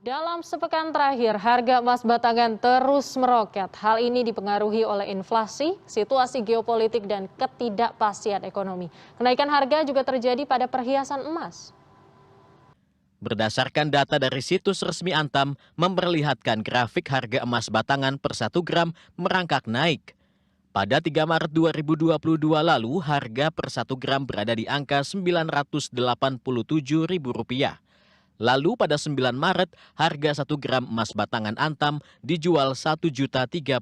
Dalam sepekan terakhir, harga emas batangan terus meroket. Hal ini dipengaruhi oleh inflasi, situasi geopolitik, dan ketidakpastian ekonomi. Kenaikan harga juga terjadi pada perhiasan emas. Berdasarkan data dari situs resmi Antam, memperlihatkan grafik harga emas batangan per 1 gram merangkak naik. Pada 3 Maret 2022 lalu, harga per 1 gram berada di angka Rp987.000. Lalu pada 9 Maret, harga 1 gram emas batangan Antam dijual Rp1.036.000.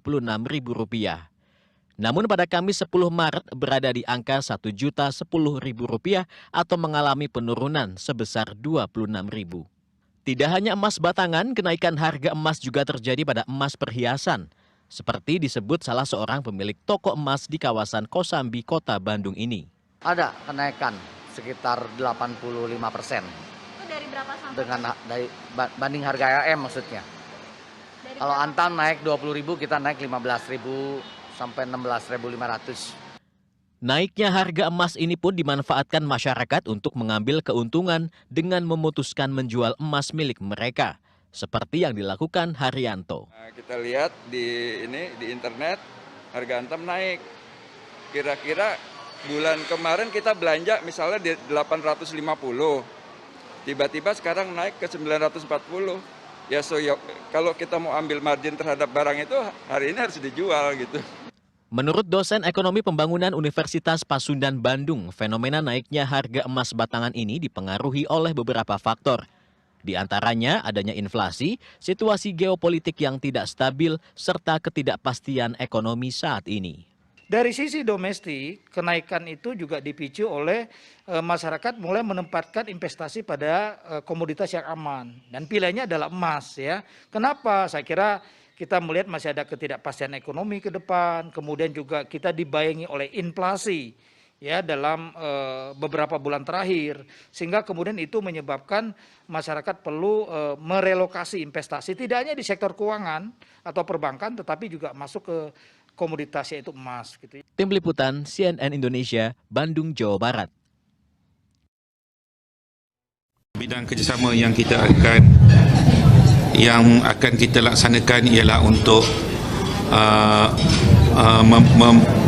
Namun pada Kamis 10 Maret berada di angka Rp1.010.000 atau mengalami penurunan sebesar Rp26.000. Tidak hanya emas batangan, kenaikan harga emas juga terjadi pada emas perhiasan. Seperti disebut salah seorang pemilik toko emas di kawasan Kosambi, Kota Bandung ini. Ada kenaikan sekitar 85%. Dari berapa sampai? Dari banding harga AM maksudnya. Kalau Antam naik 20.000, kita naik 15.000 sampai 16.500. Naiknya harga emas ini pun dimanfaatkan masyarakat untuk mengambil keuntungan dengan memutuskan menjual emas milik mereka, seperti yang dilakukan Haryanto. Nah, kita lihat di internet harga Antam naik. Kira-kira bulan kemarin kita belanja misalnya di 850. Tiba-tiba sekarang naik ke 940. Ya, kalau kita mau ambil margin terhadap barang itu hari ini harus dijual gitu. Menurut dosen ekonomi pembangunan Universitas Pasundan Bandung, fenomena naiknya harga emas batangan ini dipengaruhi oleh beberapa faktor. Di antaranya adanya inflasi, situasi geopolitik yang tidak stabil, serta ketidakpastian ekonomi saat ini. Dari sisi domestik, kenaikan itu juga dipicu oleh masyarakat mulai menempatkan investasi pada komoditas yang aman. Dan pilihannya adalah emas ya. Kenapa? Saya kira kita melihat masih ada ketidakpastian ekonomi ke depan, kemudian juga kita dibayangi oleh inflasi ya dalam beberapa bulan terakhir, sehingga kemudian itu menyebabkan masyarakat perlu merelokasi investasi tidak hanya di sektor keuangan atau perbankan, tetapi juga masuk ke komoditasnya itu emas gitu. Tim Liputan CNN Indonesia, Bandung, Jawa Barat. Bidang kerjasama yang akan kita laksanakan ialah untuk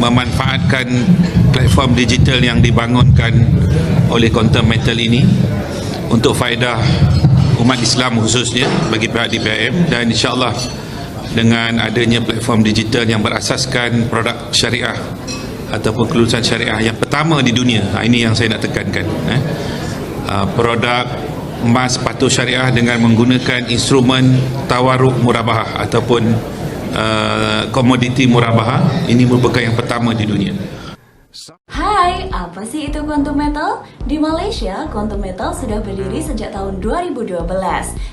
memanfaatkan platform digital yang dibangunkan oleh Quantum Metal ini untuk faedah umat Islam khususnya bagi pihak DPM, dan insyaAllah dengan adanya platform digital yang berasaskan produk syariah ataupun kelulusan syariah yang pertama di dunia, ini yang saya nak tekankan, produk emas patuh syariah dengan menggunakan instrumen tawaruk murabahah ataupun komoditi murabahah, ini merupakan yang pertama di dunia. Hai, apa sih itu Quantum Metal? Di Malaysia, Quantum Metal sudah berdiri sejak tahun 2012,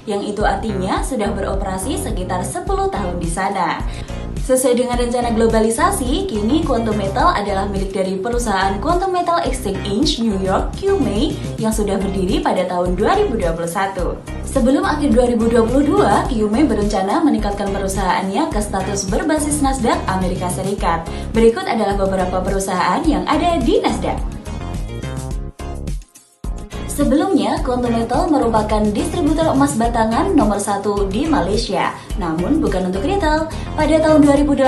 yang itu artinya sudah beroperasi sekitar 10 tahun di sana. Sesuai dengan rencana globalisasi, kini Quantum Metal adalah milik dari perusahaan Quantum Metal Exchange New York QME yang sudah berdiri pada tahun 2021. Sebelum akhir 2022, QME berencana meningkatkan perusahaannya ke status berbasis Nasdaq Amerika Serikat. Berikut adalah beberapa perusahaan yang ada di Nasdaq. Sebelumnya, Quantum Metal merupakan distributor emas batangan nomor 1 di Malaysia, namun bukan untuk retail. Pada tahun 2018,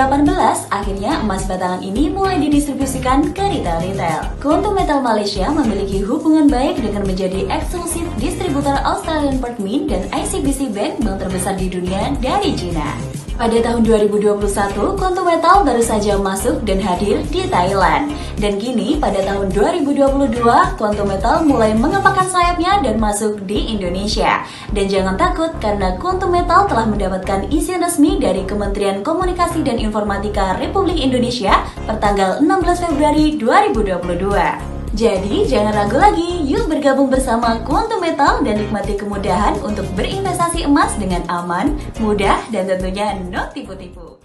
akhirnya emas batangan ini mulai didistribusikan ke retail-retail. Quantum Metal Malaysia memiliki hubungan baik dengan menjadi eksklusif distributor Australian Perth Mint dan ICBC Bank, bank terbesar di dunia dari China. Pada tahun 2021, Quantum Metal baru saja masuk dan hadir di Thailand. Dan kini pada tahun 2022, Quantum Metal mulai mengepakkan sayapnya dan masuk di Indonesia. Dan jangan takut karena Quantum Metal telah mendapatkan izin resmi dari Kementerian Komunikasi dan Informatika Republik Indonesia pertanggal 16 Februari 2022. Jadi jangan ragu lagi, yuk bergabung bersama Quantum Metal dan nikmati kemudahan untuk berinvestasi emas dengan aman, mudah, dan tentunya no tipu-tipu.